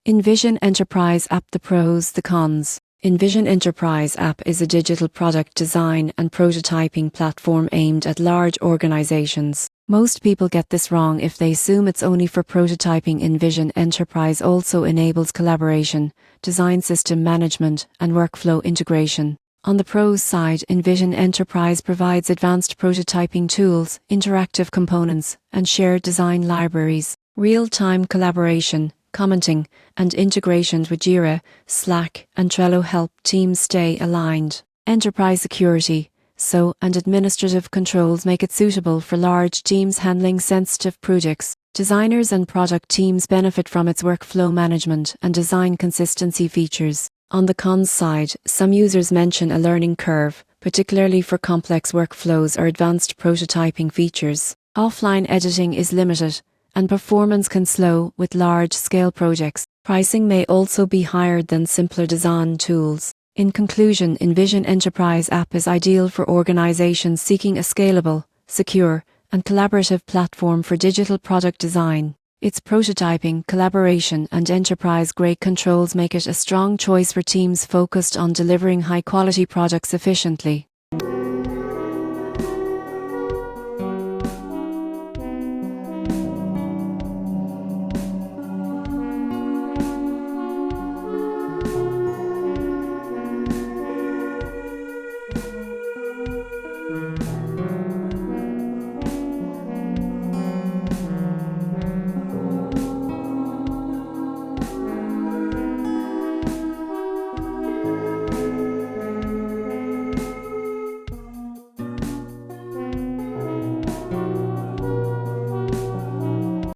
InVision Enterprise App. The pros, the cons. InVision Enterprise App is a digital product design and prototyping platform aimed at large organizations. Most people get this wrong if they assume it's only for prototyping. InVision Enterprise also enables collaboration, design system management, and workflow integration. On the pros side, InVision Enterprise provides advanced prototyping tools, interactive components, and shared design libraries. Real-time collaboration, commenting, and integrations with Jira, Slack, and Trello help teams stay aligned. Enterprise security, and administrative controls make it suitable for large teams handling sensitive projects. Designers and product teams benefit from its workflow management and design consistency features. On the cons side, some users mention a learning curve, particularly for complex workflows or advanced prototyping features. Offline editing is limited, and performance can slow with large-scale projects. Pricing may also be higher than simpler design tools. In conclusion, InVision Enterprise App is ideal for organizations seeking a scalable, secure, and collaborative platform for digital product design. Its prototyping, collaboration, and enterprise-grade controls make it a strong choice for teams focused on delivering high-quality products efficiently.